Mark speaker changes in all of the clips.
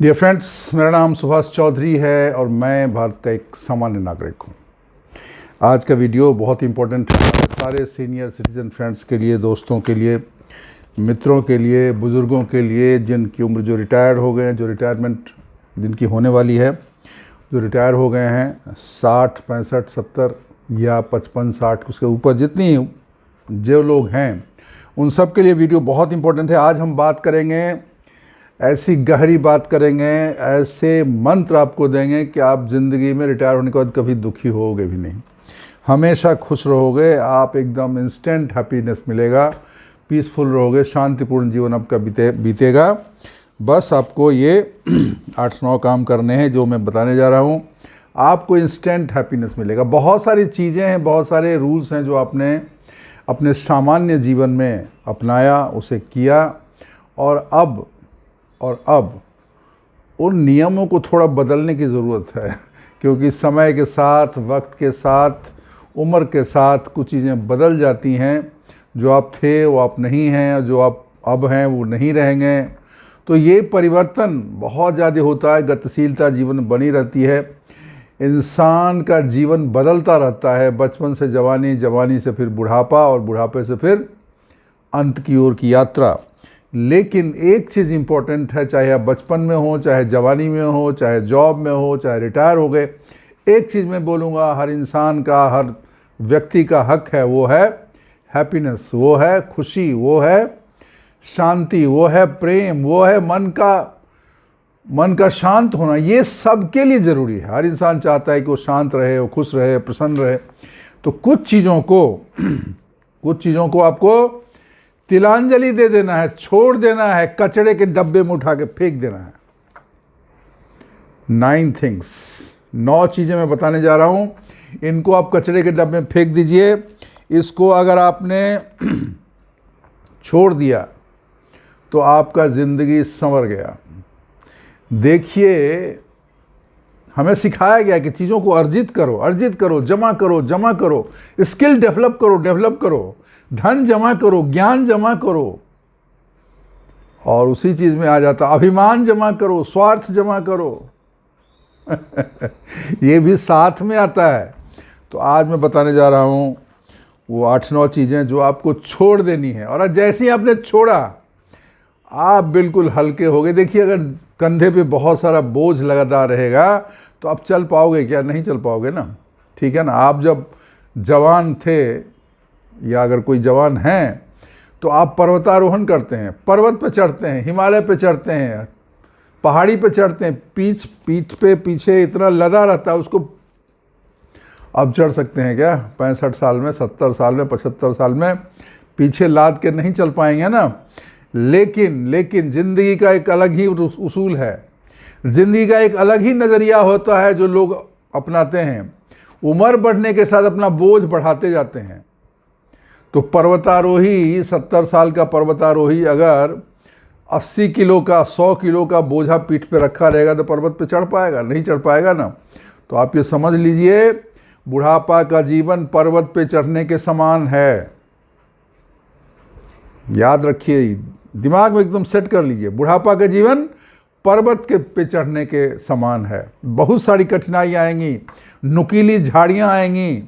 Speaker 1: Dear friends, मेरा नाम सुभाष चौधरी है और मैं भारत का एक सामान्य नागरिक हूँ। आज का वीडियो बहुत इंपॉर्टेंट है हमारे सारे सीनियर सिटीजन फ्रेंड्स के लिए, दोस्तों के लिए, मित्रों के लिए, बुज़ुर्गों के लिए, जिनकी उम्र जो रिटायर्ड हो गए हैं, जो रिटायरमेंट जिनकी होने वाली है, जो रिटायर हो गए हैं 60, 65, 70 या 55, 60 उसके ऊपर जितनी जो लोग हैं, उन सब के लिए वीडियो बहुत इंपॉर्टेंट है। आज हम बात करेंगे, ऐसी गहरी बात करेंगे, ऐसे मंत्र आपको देंगे कि आप ज़िंदगी में रिटायर होने के बाद कभी दुखी होगे भी नहीं, हमेशा खुश रहोगे। आप एकदम इंस्टेंट हैप्पीनेस मिलेगा, पीसफुल रहोगे, शांतिपूर्ण जीवन आपका बीतेगा। बस आपको ये 8-9 काम करने हैं जो मैं बताने जा रहा हूँ, आपको इंस्टेंट हैप्पीनेस मिलेगा। बहुत सारी चीज़ें हैं, बहुत सारे रूल्स हैं जो आपने अपने सामान्य जीवन में अपनाया, उसे किया, और अब उन नियमों को थोड़ा बदलने की ज़रूरत है क्योंकि समय के साथ, वक्त के साथ, उम्र के साथ कुछ चीज़ें बदल जाती हैं। जो आप थे वो आप नहीं हैं, और जो आप अब हैं वो नहीं रहेंगे। तो ये परिवर्तन बहुत ज़्यादा होता है, गतिशीलता जीवन में बनी रहती है। इंसान का जीवन बदलता रहता है, बचपन से जवानी, जवानी से फिर बुढ़ापा, और बुढ़ापे से फिर अंत की ओर की यात्रा। लेकिन एक चीज़ इम्पोर्टेंट है, चाहे आप बचपन में हो, चाहे जवानी में हो, चाहे जॉब में हो, चाहे रिटायर हो गए, एक चीज़ मैं बोलूँगा, हर इंसान का, हर व्यक्ति का हक है, वो है हैप्पीनेस, वो है खुशी, वो है शांति, वो है प्रेम, वो है मन का शांत होना। ये सबके लिए ज़रूरी है। हर इंसान चाहता है कि वो शांत रहे, वो खुश रहे, प्रसन्न रहे। तो कुछ चीज़ों को आपको तिलांजलि दे देना है, छोड़ देना है, कचड़े के डब्बे में उठा के फेंक देना है। 9 थिंग्स, 9 चीज़ें मैं बताने जा रहा हूँ, इनको आप कचड़े के डब्बे में फेंक दीजिए। इसको अगर आपने छोड़ दिया तो आपका ज़िंदगी संवर गया। देखिए, हमें सिखाया गया कि चीज़ों को अर्जित करो, जमा करो, स्किल डेवलप करो, धन जमा करो, ज्ञान जमा करो, और उसी चीज़ में आ जाता अभिमान जमा करो, स्वार्थ जमा करो ये भी साथ में आता है। तो आज मैं बताने जा रहा हूँ वो 8-9 चीज़ें जो आपको छोड़ देनी है, और जैसे ही आपने छोड़ा आप बिल्कुल हल्के हो गए। देखिए, अगर कंधे पे बहुत सारा बोझ लगातार रहेगा तो आप चल पाओगे क्या? नहीं चल पाओगे ना, ठीक है ना। आप जब जवान थे, या अगर कोई जवान हैं, तो आप पर्वतारोहण करते हैं, पर्वत पे चढ़ते हैं, हिमालय पे चढ़ते हैं, पहाड़ी पे चढ़ते हैं, पीठ पे पीछे इतना लदा रहता है उसको। अब चढ़ सकते हैं क्या 65 साल में, 70 साल में, 75 साल में? पीछे लाद के नहीं चल पाएंगे ना। लेकिन ज़िंदगी का एक अलग ही उसूल है, ज़िंदगी का एक अलग ही नज़रिया होता है जो लोग अपनाते हैं। उम्र बढ़ने के साथ अपना बोझ बढ़ाते जाते हैं। तो पर्वतारोही, 70 साल का पर्वतारोही अगर 80 किलो का, 100 किलो का बोझा पीठ पे रखा रहेगा तो पर्वत पे चढ़ पाएगा? नहीं चढ़ पाएगा ना। तो आप ये समझ लीजिए, बुढ़ापा का जीवन पर्वत पे चढ़ने के समान है। याद रखिए, दिमाग में एकदम सेट कर लीजिए, बुढ़ापा का जीवन पर्वत के पे चढ़ने के समान है। बहुत सारी कठिनाइयाँ आएंगी, नुकीली झाड़ियाँ आएंगी,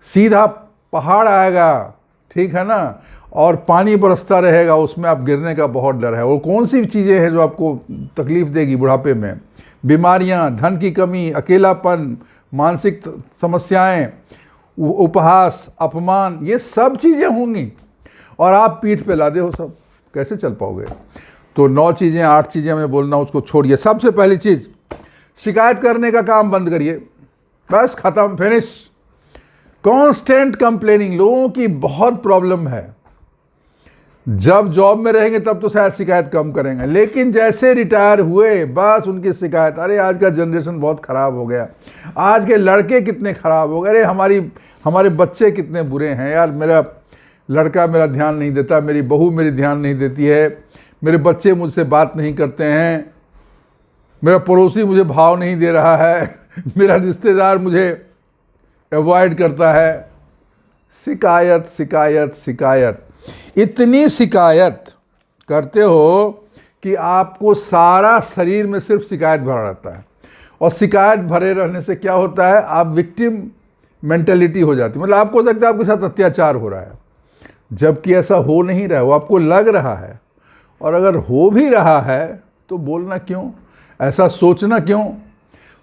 Speaker 1: सीधा पहाड़ आएगा, ठीक है ना, और पानी बरसता रहेगा, उसमें आप गिरने का बहुत डर है। और कौन सी चीज़ें हैं जो आपको तकलीफ देगी बुढ़ापे में? बीमारियां, धन की कमी, अकेलापन, मानसिक समस्याएं, उपहास, अपमान, ये सब चीज़ें होंगी, और आप पीठ पे लादे हो सब, कैसे चल पाओगे? तो 9 चीज़ें, 8 चीज़ें मैं बोलना, उसको छोड़िए। सबसे पहली चीज़, शिकायत करने का काम बंद करिए। बस खत्म, फिनिश। कॉन्स्टेंट कंप्लेनिंग, लोगों की बहुत प्रॉब्लम है। जब जॉब में रहेंगे तब तो शायद शिकायत कम करेंगे, लेकिन जैसे रिटायर हुए बस उनकी शिकायत, अरे आज का जनरेशन बहुत ख़राब हो गया, आज के लड़के कितने ख़राब हो गए, अरे हमारे बच्चे कितने बुरे हैं यार, मेरा लड़का मेरा ध्यान नहीं देता, मेरी बहू मेरी ध्यान नहीं देती है, मेरे बच्चे मुझसे बात नहीं करते हैं, मेरा पड़ोसी मुझे भाव नहीं दे रहा है, मेरा रिश्तेदार मुझे अवॉइड करता है। शिकायत, इतनी शिकायत करते हो कि आपको सारा शरीर में सिर्फ शिकायत भरा रहता है, और शिकायत भरे रहने से क्या होता है, आप विक्टिम मेंटेलिटी हो जाती है। मतलब आपको लगता है आपके साथ अत्याचार हो रहा है, जबकि ऐसा हो नहीं रहा है, वो आपको लग रहा है। और अगर हो भी रहा है तो बोलना क्यों, ऐसा सोचना क्यों?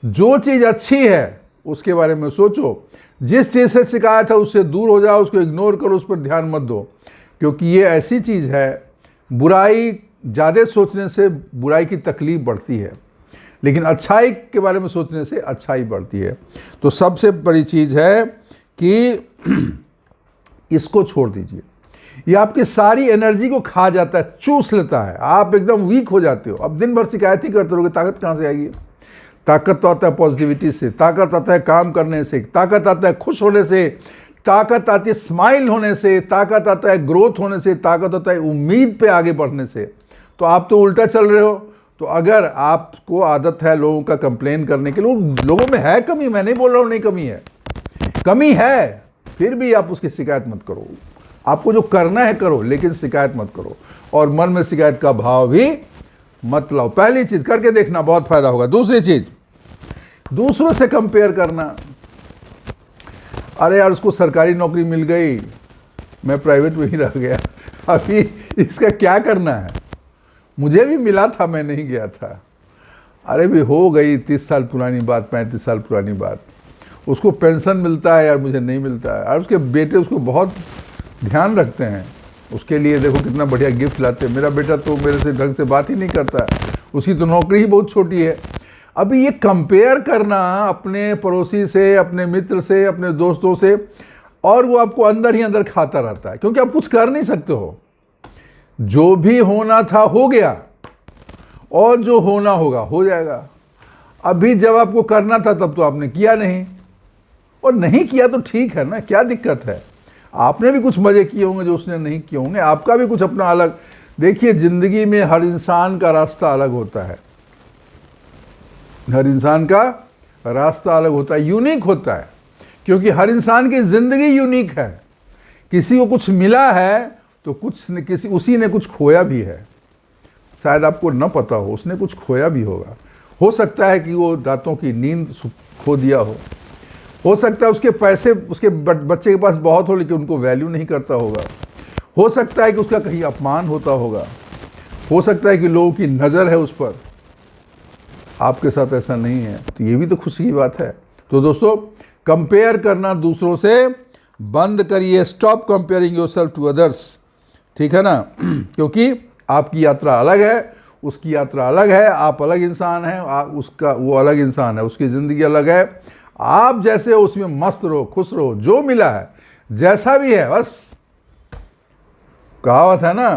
Speaker 1: जो चीज़ अच्छी है उसके बारे में सोचो, जिस चीज़ से शिकायत है उससे दूर हो जाओ, उसको इग्नोर करो, उस पर ध्यान मत दो, क्योंकि ये ऐसी चीज़ है, बुराई ज़्यादा सोचने से बुराई की तकलीफ बढ़ती है, लेकिन अच्छाई के बारे में सोचने से अच्छाई बढ़ती है। तो सबसे बड़ी चीज़ है कि इसको छोड़ दीजिए, ये आपकी सारी एनर्जी को खा जाता है, चूस लेता है, आप एकदम वीक हो जाते हो। अब दिन भर शिकायत ही करते रहोगे, ताकत कहाँ से आएगी? ताकत तो आता है पॉजिटिविटी से, ताकत आता है काम करने से, ताकत आता है खुश होने से, ताकत आती है स्माइल होने से, ताकत आता है ग्रोथ होने से, ताकत आता है उम्मीद पे आगे बढ़ने से। तो आप तो उल्टा चल रहे हो। तो अगर आपको आदत है लोगों का कंप्लेन करने के, लोगों में है कमी, मैं नहीं बोल रहा हूँ नहीं कमी है, कमी है, फिर भी आप उसकी शिकायत मत करो। आपको जो करना है करो, लेकिन शिकायत मत करो, और मन में शिकायत का भाव भी मत लाओ। पहली चीज करके देखना, बहुत फायदा होगा। दूसरी चीज, दूसरों से कंपेयर करना। अरे यार उसको सरकारी नौकरी मिल गई, मैं प्राइवेट में ही रह गया, अभी इसका क्या करना है? मुझे भी मिला था, मैं नहीं गया था। अरे भी हो गई 30 साल पुरानी बात, 35 साल पुरानी बात। उसको पेंशन मिलता है यार, मुझे नहीं मिलता है। और उसके बेटे उसको बहुत ध्यान रखते हैं, उसके लिए देखो कितना बढ़िया गिफ्ट लाते हैं। मेरा बेटा तो मेरे से ढंग से बात ही नहीं करता है, उसकी तो नौकरी ही बहुत छोटी है। अभी ये कंपेयर करना अपने पड़ोसी से, अपने मित्र से, अपने दोस्तों से, और वो आपको अंदर ही अंदर खाता रहता है, क्योंकि आप कुछ कर नहीं सकते हो। जो भी होना था हो गया, और जो होना होगा हो जाएगा। अभी जब आपको करना था तब तो आपने किया नहीं, और नहीं किया तो ठीक है ना, क्या दिक्कत है? आपने भी कुछ मजे किए होंगे जो उसने नहीं किए होंगे, आपका भी कुछ अपना अलग। देखिए जिंदगी में हर इंसान का रास्ता अलग होता है, हर इंसान का रास्ता अलग होता है, यूनिक होता है, क्योंकि हर इंसान की जिंदगी यूनिक है। किसी को कुछ मिला है तो उसी ने कुछ खोया भी है, शायद आपको न पता हो, उसने कुछ खोया भी होगा। हो सकता है कि वो रातों की नींद खो दिया हो सकता है उसके पैसे उसके बच्चे के पास बहुत हो, लेकिन उनको वैल्यू नहीं करता होगा। हो सकता है कि उसका कहीं अपमान होता होगा, हो सकता है कि लोगों की नज़र है उस पर। आपके साथ ऐसा नहीं है, तो ये भी तो खुशी की बात है। तो दोस्तों, कंपेयर करना दूसरों से बंद करिए, stop comparing yourself to others, ठीक है ना? क्योंकि आपकी यात्रा अलग है, उसकी यात्रा अलग है, आप अलग इंसान हैं, वो अलग इंसान है, उसकी ज़िंदगी अलग है। आप जैसे हो उसमें मस्त रहो, खुश रहो, जो मिला है जैसा भी है, बस। कहावत है ना,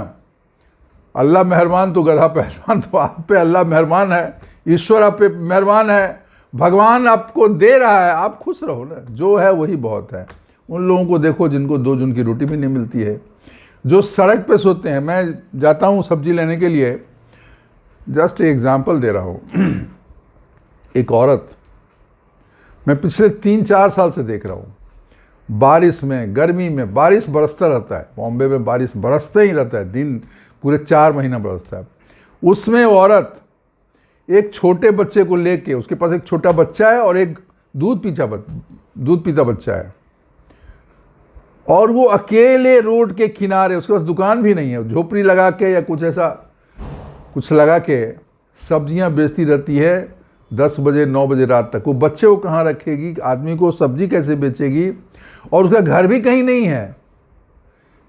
Speaker 1: अल्लाह मेहरबान तो गधा पहलवान। तो आप पे अल्लाह मेहरबान है, ईश्वर आप पे मेहरबान है, भगवान आपको दे रहा है, आप खुश रहो ना, जो है वही बहुत है। उन लोगों को देखो जिनको 2 जून की रोटी भी नहीं मिलती है, जो सड़क पे सोते हैं। मैं जाता हूँ सब्जी लेने के लिए, जस्ट एग्जाम्पल दे रहा हूँ। एक औरत, मैं पिछले 3-4 साल से देख रहा हूँ, बारिश में, गर्मी में, बारिश बरसता रहता है। बॉम्बे में बारिश बरसते ही रहता है, दिन पूरे 4 महीना बरसता है। उसमें औरत एक छोटे बच्चे को लेके, उसके पास एक छोटा बच्चा है और एक दूध पीता बच्चा है, और वो अकेले रोड के किनारे, उसके पास दुकान भी नहीं है, झोपड़ी लगा के या कुछ ऐसा कुछ लगा के सब्जियां बेचती रहती है 10 बजे 9 बजे रात तक। वो बच्चे को कहाँ रखेगी, आदमी को सब्जी कैसे बेचेगी? और उसका घर भी कहीं नहीं है,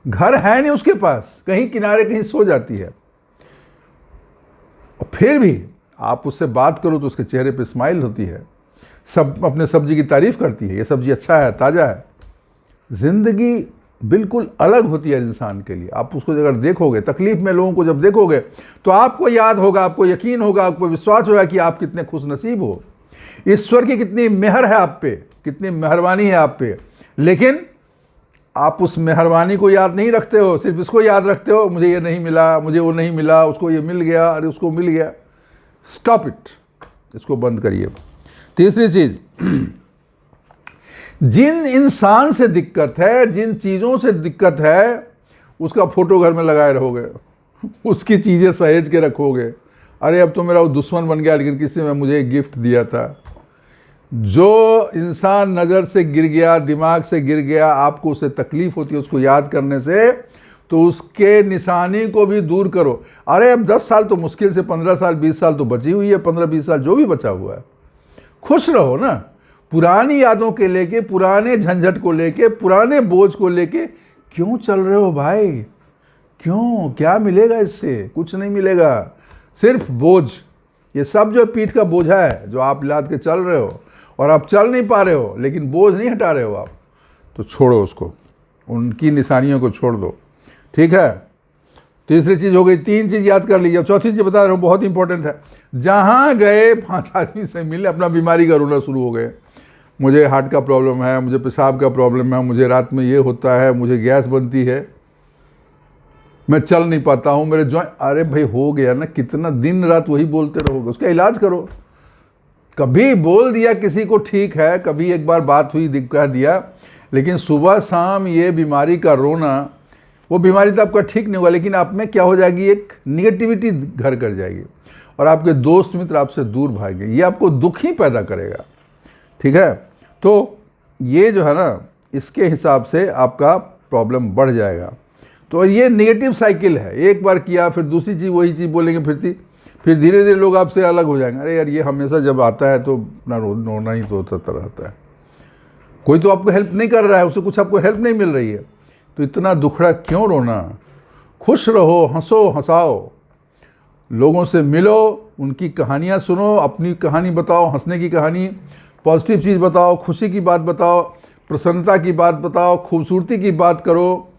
Speaker 1: घर है नहीं उसके पास, कहीं किनारे कहीं सो जाती है। और फिर भी आप उससे बात करो तो उसके चेहरे पे स्माइल होती है, सब अपने सब्जी की तारीफ करती है, ये सब्जी अच्छा है, ताज़ा है। जिंदगी बिल्कुल अलग होती है इंसान के लिए। आप उसको अगर देखोगे, तकलीफ में लोगों को जब देखोगे, तो आपको याद होगा, आपको यकीन होगा, आपको विश्वास होगा कि आप कितने खुश नसीब हो, ईश्वर की कितनी मेहर है आप पे, कितनी मेहरबानी है आप पे। लेकिन आप उस मेहरबानी को याद नहीं रखते हो, सिर्फ इसको याद रखते हो, मुझे ये नहीं मिला, मुझे वो नहीं मिला, उसको ये मिल गया, अरे उसको मिल गया। स्टॉप इट, इसको बंद करिए। तीसरी चीज, जिन इंसान से दिक्कत है, जिन चीज़ों से दिक्कत है, उसका फोटो घर में लगाए रहोगे, उसकी चीज़ें सहेज के रखोगे। अरे अब तो मेरा वो दुश्मन बन गया, लेकिन किसी ने मुझे एक गिफ्ट दिया था। जो इंसान नज़र से गिर गया, दिमाग से गिर गया, आपको उससे तकलीफ होती है उसको याद करने से, तो उसके निशानी को भी दूर करो। अरे अब 10 साल तो मुश्किल से 15 साल 20 साल तो बची हुई है, 15-20 साल जो भी बचा हुआ है, खुश रहो ना। पुरानी यादों के लेके, पुराने झंझट को लेके, पुराने बोझ को लेके क्यों चल रहे हो भाई? क्यों? क्या मिलेगा इससे? कुछ नहीं मिलेगा, सिर्फ बोझ। ये सब जो पीठ का बोझा है जो आप लाद के चल रहे हो, और आप चल नहीं पा रहे हो, लेकिन बोझ नहीं हटा रहे हो आप, तो छोड़ो उसको, उनकी निशानियों को छोड़ दो। ठीक है, तीसरी चीज़ हो गई। 3 चीज़ याद कर लीजिए। चौथी चीज़ बता रहा हूँ, बहुत इंपॉर्टेंट है। जहाँ गए 5 आदमी से मिले, अपना बीमारी का रोना शुरू हो गए। मुझे हार्ट का प्रॉब्लम है, मुझे पेशाब का प्रॉब्लम है, मुझे रात में ये होता है, मुझे गैस बनती है, मैं चल नहीं पाता हूँ, मेरे जॉइंट। अरे भाई हो गया ना, कितना दिन रात वही बोलते रहोगे? उसका इलाज करो। कभी बोल दिया किसी को ठीक है, कभी एक बार बात हुई कह दिया, लेकिन सुबह शाम ये बीमारी का रोना, वो बीमारी तो आपका ठीक नहीं होगा, लेकिन आप में क्या हो जाएगी, एक निगेटिविटी घर कर जाएगी, और आपके दोस्त मित्र आपसे दूर भागेंगे। ये आपको दुख ही पैदा करेगा। ठीक है, तो ये जो है ना, इसके हिसाब से आपका प्रॉब्लम बढ़ जाएगा। तो ये नेगेटिव साइकिल है। एक बार किया, फिर दूसरी चीज़ वही चीज़ बोलेंगे, फिर धीरे धीरे लोग आपसे अलग हो जाएंगे। अरे यार, ये हमेशा जब आता है तो अपना रोना ही तो होता रहता है। कोई तो आपको हेल्प नहीं कर रहा है, उससे कुछ आपको हेल्प नहीं मिल रही है, तो इतना दुखड़ा क्यों रोना? खुश रहो, हंसो, हंसाओ, लोगों से मिलो, उनकी कहानियाँ सुनो, अपनी कहानी बताओ, हंसने की कहानी, पॉजिटिव चीज़ बताओ, खुशी की बात बताओ, प्रसन्नता की बात बताओ, खूबसूरती की बात करो,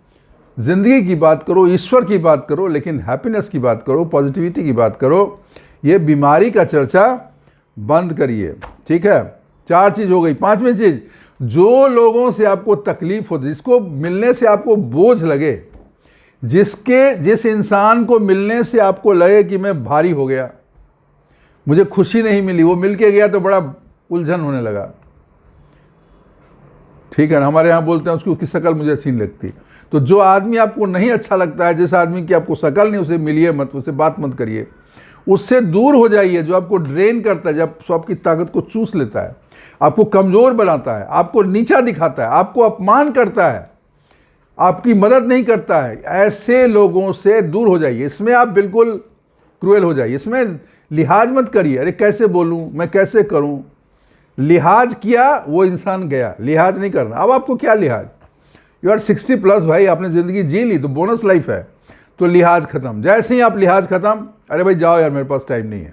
Speaker 1: ज़िंदगी की बात करो, ईश्वर की बात करो, लेकिन हैप्पीनेस की बात करो, पॉजिटिविटी की बात करो। ये बीमारी का चर्चा बंद करिए। ठीक है, 4 चीज़ हो गई। 5वीं चीज़, जो लोगों से आपको तकलीफ हो, जिसको मिलने से आपको बोझ लगे, जिस इंसान को मिलने से आपको लगे कि मैं भारी हो गया, मुझे खुशी नहीं मिली, वो मिल के गया तो बड़ा उलझन होने लगा। ठीक है ना, हमारे यहाँ बोलते हैं उसकी शक्ल मुझे अच्छी नहीं लगती। तो जो आदमी आपको नहीं अच्छा लगता है, जिस आदमी की आपको शक्ल नहीं, उसे मिलिए मत, उससे बात मत करिए, उससे दूर हो जाइए। जो आपको ड्रेन करता है, जब आपकी ताकत को चूस लेता है, आपको कमज़ोर बनाता है, आपको नीचा दिखाता है, आपको अपमान करता है, आपकी मदद नहीं करता है, ऐसे लोगों से दूर हो जाइए। इसमें आप बिल्कुल क्रूएल हो जाइए, इसमें लिहाज मत करिए। अरे कैसे बोलूँ, मैं कैसे करूँ? लिहाज किया, वो इंसान गया, लिहाज नहीं करना। अब आपको क्या लिहाज? यू आर 60+ भाई, आपने ज़िंदगी जी ली, तो बोनस लाइफ है, तो लिहाज ख़त्म। जैसे ही आप लिहाज ख़त्म, अरे भाई जाओ यार, मेरे पास टाइम नहीं है,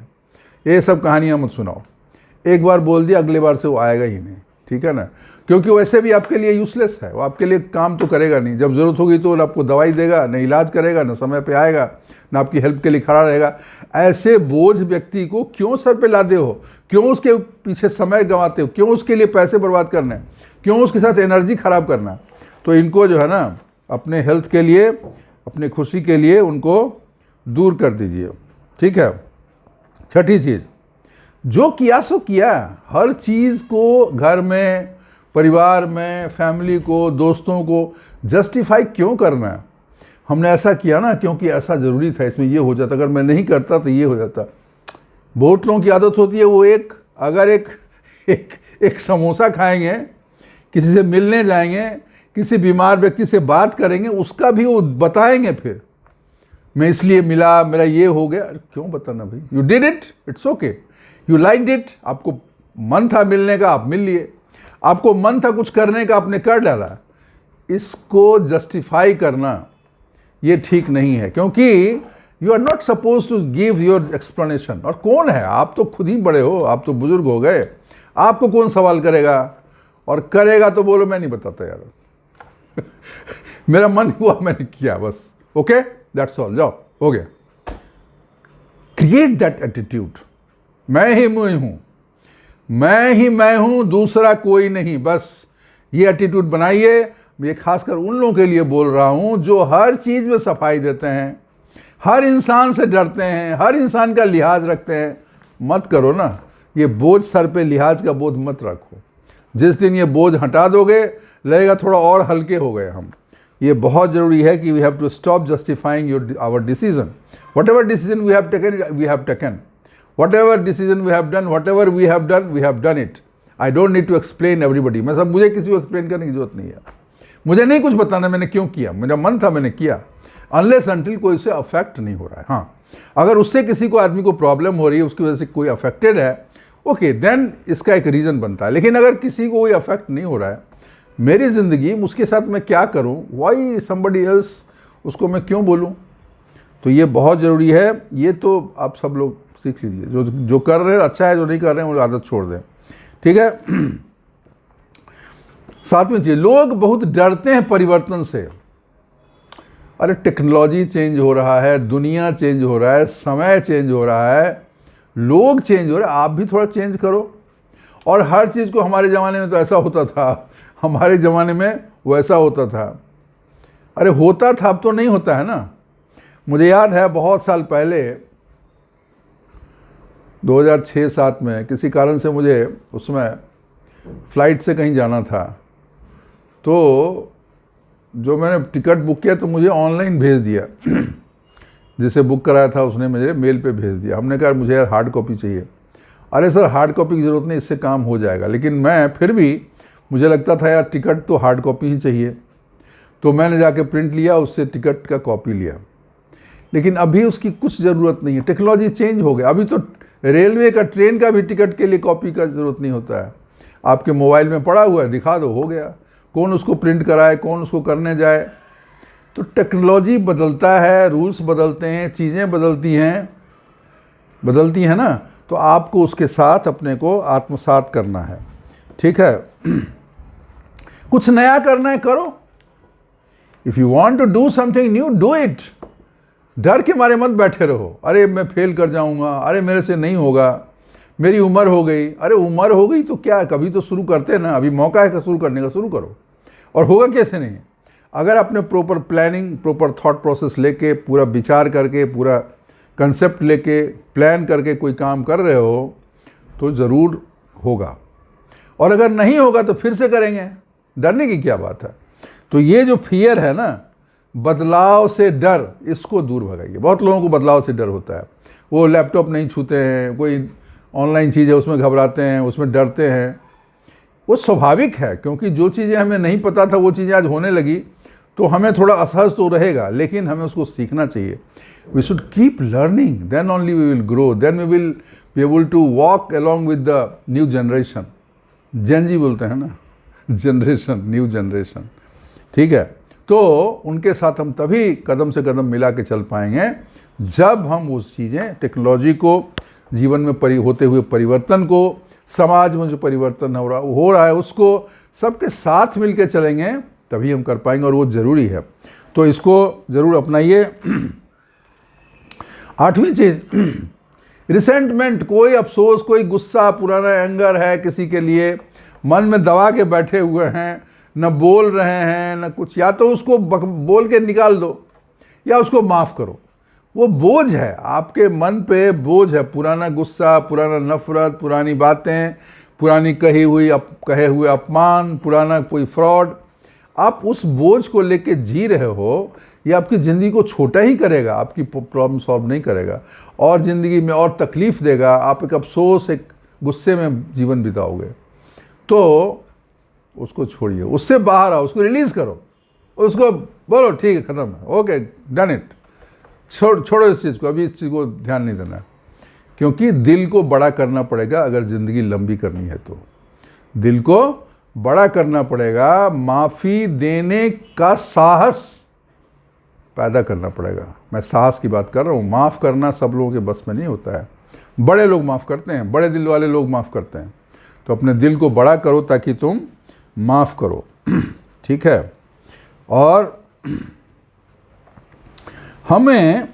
Speaker 1: ये सब कहानियाँ मत सुनाओ। एक बार बोल दिया, अगले बार से वो आएगा ही नहीं। ठीक है ना, क्योंकि वैसे भी आपके लिए यूजलेस है, वो आपके लिए काम तो करेगा नहीं। जब ज़रूरत होगी तो आपको दवाई देगा, न इलाज करेगा, न समय पे आएगा, न आपकी हेल्प के लिए खड़ा रहेगा। ऐसे बोझ व्यक्ति को क्यों सर पे लादे हो? क्यों उसके पीछे समय गंवाते हो? क्यों उसके लिए पैसे बर्बाद करना है? क्यों उसके साथ एनर्जी खराब करना है? तो इनको जो है ना, अपने हेल्थ के लिए, अपने खुशी के लिए उनको दूर कर दीजिए। ठीक है, 6ठी चीज़, जो किया सो किया। हर चीज़ को घर में, परिवार में, फैमिली को, दोस्तों को जस्टिफाई क्यों करना है? हमने ऐसा किया ना क्योंकि ऐसा ज़रूरी था, इसमें ये हो जाता, अगर मैं नहीं करता तो ये हो जाता। बहुत लोगों की आदत होती है, वो अगर एक समोसा खाएंगे, किसी से मिलने जाएंगे, किसी बीमार व्यक्ति से बात करेंगे, उसका भी वो बताएंगे, फिर मैं इसलिए मिला, मेरा ये हो गया। क्यों बताना भाई? You did it, it's okay, you liked it, आपको मन था मिलने का, आप मिल लिए, आपको मन था कुछ करने का, आपने कर डाला। इसको जस्टिफाई करना ये ठीक नहीं है, क्योंकि you are not suppose to give your explanation. और कौन है? आप तो खुद ही बड़े हो, आप तो बुजुर्ग हो गए, आपको कौन सवाल करेगा? और करेगा तो बोलो मैं नहीं बताता यार मेरा मन हुआ, मैंने किया, बस। ओके, दैट्स ऑल, जाओ, हो गया। क्रिएट दैट एटीट्यूड, मैं ही मैं हूं, दूसरा कोई नहीं, बस ये एटीट्यूड बनाइए। ये खासकर उन लोगों के लिए बोल रहा हूं जो हर चीज में सफाई देते हैं, हर इंसान से डरते हैं, हर इंसान का लिहाज रखते हैं। मत करो ना, ये बोझ सर पे, लिहाज का बोझ मत रखो। जिस दिन ये बोझ हटा दोगे, लगेगा थोड़ा और हल्के हो गए हम, ये बहुत ज़रूरी है कि we have to stop justifying our decision. Whatever decision we have taken, whatever decision we have done, whatever we have done it. I don't need to explain everybody. मुझे किसी को explain करने की जरूरत नहीं है. मुझे नहीं कुछ बताना मैंने क्यों किया, मेरा मन था मैंने किया. अनलेस अनटिल कोई उससे अफेक्ट नहीं हो रहा है. हाँ, अगर उससे किसी को आदमी को प्रॉब्लम हो रही है, उसकी वजह से कोई अफेक्टेड है, ओके देन इसका एक रीज़न बनता है. लेकिन अगर किसी को कोई अफेक्ट नहीं हो रहा है, मेरी ज़िंदगी उसके साथ मैं क्या करूं, वाई समबडी एल्स, उसको मैं क्यों बोलूं. तो ये बहुत ज़रूरी है. ये तो आप सब लोग सीख लीजिए. जो कर रहे हैं अच्छा है, जो नहीं कर रहे हैं वो आदत छोड़ दें. ठीक है. 7वीं चीज़, लोग बहुत डरते हैं परिवर्तन से. अरे टेक्नोलॉजी चेंज हो रहा है, दुनिया चेंज हो रहा है, समय चेंज हो रहा है, लोग चेंज हो रहे हैं, आप भी थोड़ा चेंज करो. और हर चीज़ को, हमारे ज़माने में तो ऐसा होता था, हमारे ज़माने में वैसा होता था. अरे होता था, अब तो नहीं होता है ना. मुझे याद है बहुत साल पहले 2006-07 में किसी कारण से मुझे उसमें फ़्लाइट से कहीं जाना था. तो जो मैंने टिकट बुक किया तो मुझे ऑनलाइन भेज दिया. जिसे बुक कराया था उसने मुझे मेल पे भेज दिया. हमने कहा मुझे यार हार्ड कॉपी चाहिए. अरे सर हार्ड कॉपी की ज़रूरत नहीं, इससे काम हो जाएगा. लेकिन मैं फिर भी, मुझे लगता था यार टिकट तो हार्ड कॉपी ही चाहिए. तो मैंने जाके प्रिंट लिया, उससे टिकट का कॉपी लिया. लेकिन अभी उसकी कुछ ज़रूरत नहीं है. टेक्नोलॉजी चेंज हो गया. अभी तो रेलवे का, ट्रेन का भी टिकट के लिए कॉपी का ज़रूरत नहीं होता है. आपके मोबाइल में पड़ा हुआ है, दिखा दो, हो गया. कौन उसको प्रिंट कराए, कौन उसको करने जाए. तो टेक्नोलॉजी बदलता है, रूल्स बदलते हैं, चीज़ें बदलती हैं ना. तो आपको उसके साथ अपने को आत्मसात करना है. ठीक है. कुछ नया करना है, करो. If you want to do something new, do it. डर के मारे मत बैठे रहो. अरे मैं फेल कर जाऊंगा, अरे मेरे से नहीं होगा, मेरी उम्र हो गई. अरे उम्र हो गई तो क्या, कभी तो शुरू करते हैं ना. अभी मौका है शुरू करने का, शुरू करो. और होगा कैसे नहीं, अगर आपने proper planning, proper thought process लेके, पूरा विचार करके, पूरा कंसेप्ट लेके, प्लान करके कोई काम कर रहे हो तो ज़रूर होगा. और अगर नहीं होगा तो फिर से करेंगे. डरने की क्या बात है. तो ये जो फियर है ना, बदलाव से डर, इसको दूर भगाइए. बहुत लोगों को बदलाव से डर होता है. वो लैपटॉप नहीं छूते हैं, कोई ऑनलाइन चीज़ है उसमें घबराते हैं, उसमें डरते हैं. वो स्वाभाविक है, क्योंकि जो चीज़ें हमें नहीं पता था वो चीज़ें आज होने लगी, तो हमें थोड़ा असहज तो रहेगा. लेकिन हमें उसको सीखना चाहिए. We should keep learning, then only we will grow, then we will be able to walk along with the new generation. Gen बोलते हैं ना, जनरेशन, न्यू जनरेशन. ठीक है. तो उनके साथ हम तभी कदम से कदम मिला के चल पाएंगे जब हम उस चीज़ें, टेक्नोलॉजी को, जीवन में होते हुए परिवर्तन को, समाज में जो परिवर्तन हो रहा है उसको सबके साथ मिलकर चलेंगे, तभी हम कर पाएंगे. और वो ज़रूरी है. तो इसको ज़रूर अपनाइए. 8वीं चीज़, रिसेंटमेंट, कोई अफसोस, कोई गुस्सा, पुराना एंगर है किसी के लिए, मन में दबा के बैठे हुए हैं, न बोल रहे हैं न कुछ. या तो उसको बोल के निकाल दो, या उसको माफ़ करो. वो बोझ है, आपके मन पे बोझ है. पुराना गुस्सा, पुराना नफरत, पुरानी बातें, पुरानी कहे हुए अपमान, पुराना कोई फ्रॉड. आप उस बोझ को लेके जी रहे हो, ये आपकी ज़िंदगी को छोटा ही करेगा, आपकी प्रॉब्लम सॉल्व नहीं करेगा, और ज़िंदगी में और तकलीफ़ देगा. आप एक अफसोस, एक गुस्से में जीवन बिताओगे. तो उसको छोड़िए, उससे बाहर आओ, उसको रिलीज़ करो, उसको बोलो ठीक है, ख़त्म है, ओके डन इट. छोड़ो इस चीज़ को, अभी इस चीज़ को ध्यान नहीं देना. क्योंकि दिल को बड़ा करना पड़ेगा. अगर ज़िंदगी लंबी करनी है तो दिल को बड़ा करना पड़ेगा. माफ़ी देने का साहस पैदा करना पड़ेगा. मैं साहस की बात कर रहा हूँ. माफ़ करना सब लोगों के बस में नहीं होता है. बड़े लोग माफ़ करते हैं, बड़े दिल वाले लोग माफ़ करते हैं. तो अपने दिल को बड़ा करो ताकि तुम माफ़ करो. ठीक है. और हमें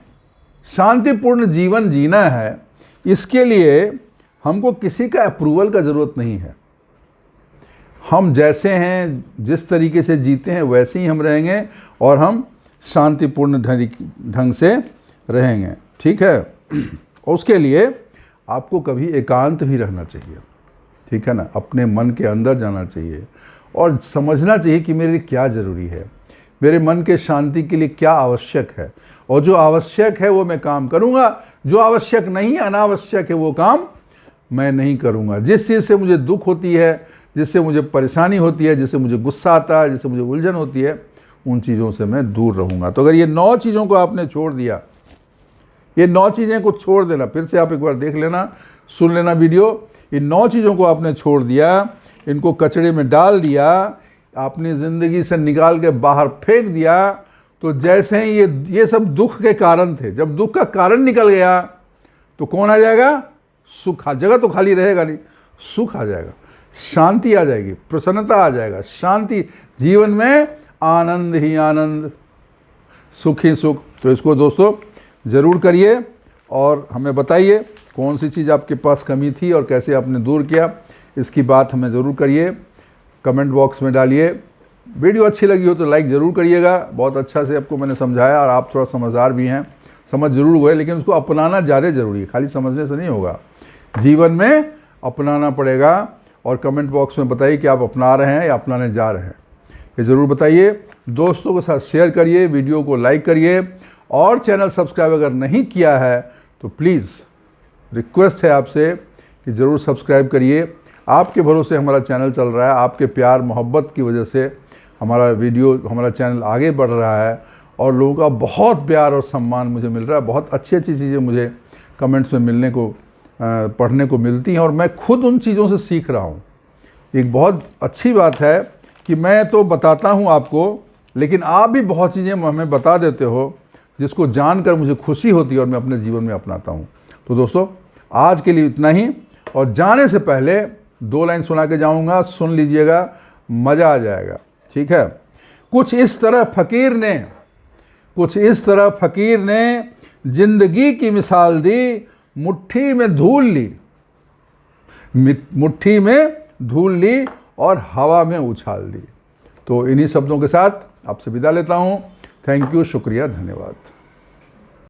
Speaker 1: शांतिपूर्ण जीवन जीना है. इसके लिए हमको किसी का अप्रूवल का ज़रूरत नहीं है. हम जैसे हैं, जिस तरीके से जीते हैं वैसे ही हम रहेंगे, और हम शांतिपूर्ण ढंग से रहेंगे. ठीक है. उसके लिए आपको कभी एकांत भी रहना चाहिए. ठीक है ना. अपने मन के अंदर जाना चाहिए और समझना चाहिए कि मेरे लिए क्या ज़रूरी है. मेरे मन के शांति के लिए क्या आवश्यक है, और जो आवश्यक है वो मैं काम करूँगा, जो आवश्यक नहीं है, अनावश्यक है, वो काम मैं नहीं करूँगा। जिस चीज़ से मुझे दुख होती है, जिससे मुझे परेशानी होती है, जिससे मुझे गुस्सा आता है, जिससे मुझे उलझन होती है, उन चीज़ों से मैं दूर रहूँगा। तो अगर ये 9 चीज़ों को आपने छोड़ दिया, ये 9 चीज़ें को छोड़ देना, फिर से आप एक बार देख लेना, सुन लेना वीडियो। इन 9 चीज़ों को आपने छोड़ दिया, इनको कचड़े में डाल दिया, अपनी ज़िंदगी से निकाल के बाहर फेंक दिया, तो जैसे ही ये सब दुख के कारण थे, जब दुख का कारण निकल गया तो कौन आ जाएगा? सुख। जगह तो खाली रहेगा नहीं, सुख आ जाएगा, शांति आ जाएगी, प्रसन्नता आ जाएगा, शांति, जीवन में आनंद ही आनंद, सुख ही सुख। तो इसको दोस्तों ज़रूर करिए और हमें बताइए कौन सी चीज़ आपके पास कमी थी और कैसे आपने दूर किया, इसकी बात हमें ज़रूर करिए, कमेंट बॉक्स में डालिए। वीडियो अच्छी लगी हो तो लाइक ज़रूर करिएगा। बहुत अच्छा से आपको मैंने समझाया और आप थोड़ा समझदार भी हैं, समझ ज़रूर हुए, लेकिन उसको अपनाना ज़्यादा ज़रूरी है, खाली समझने से नहीं होगा, जीवन में अपनाना पड़ेगा। और कमेंट बॉक्स में बताइए कि आप अपना रहे हैं या अपनाने जा रहे हैं, ये ज़रूर बताइए। दोस्तों के साथ शेयर करिए, वीडियो को लाइक करिए, और चैनल सब्सक्राइब अगर नहीं किया है तो प्लीज़ रिक्वेस्ट है आपसे कि ज़रूर सब्सक्राइब करिए। आपके भरोसे हमारा चैनल चल रहा है, आपके प्यार मोहब्बत की वजह से हमारा चैनल आगे बढ़ रहा है, और लोगों का बहुत प्यार और सम्मान मुझे मिल रहा है। बहुत अच्छी अच्छी चीज़ें मुझे कमेंट्स में मिलने को, पढ़ने को मिलती हैं, और मैं खुद उन चीज़ों से सीख रहा हूँ। एक बहुत अच्छी बात है कि मैं तो बताता हूँ आपको, लेकिन आप भी बहुत चीज़ें हमें बता देते हो, जिसको जानकर मुझे खुशी होती है और मैं अपने जीवन में अपनाता हूँ। तो दोस्तों आज के लिए इतना ही, और जाने से पहले 2 लाइन सुना के जाऊँगा, सुन लीजिएगा, मज़ा आ जाएगा, ठीक है। कुछ इस तरह फ़कीर ने जिंदगी की मिसाल दी, मुट्ठी में धूल ली और हवा में उछाल दी। तो इन्हीं शब्दों के साथ आपसे विदा लेता हूँ। थैंक यू, शुक्रिया, धन्यवाद।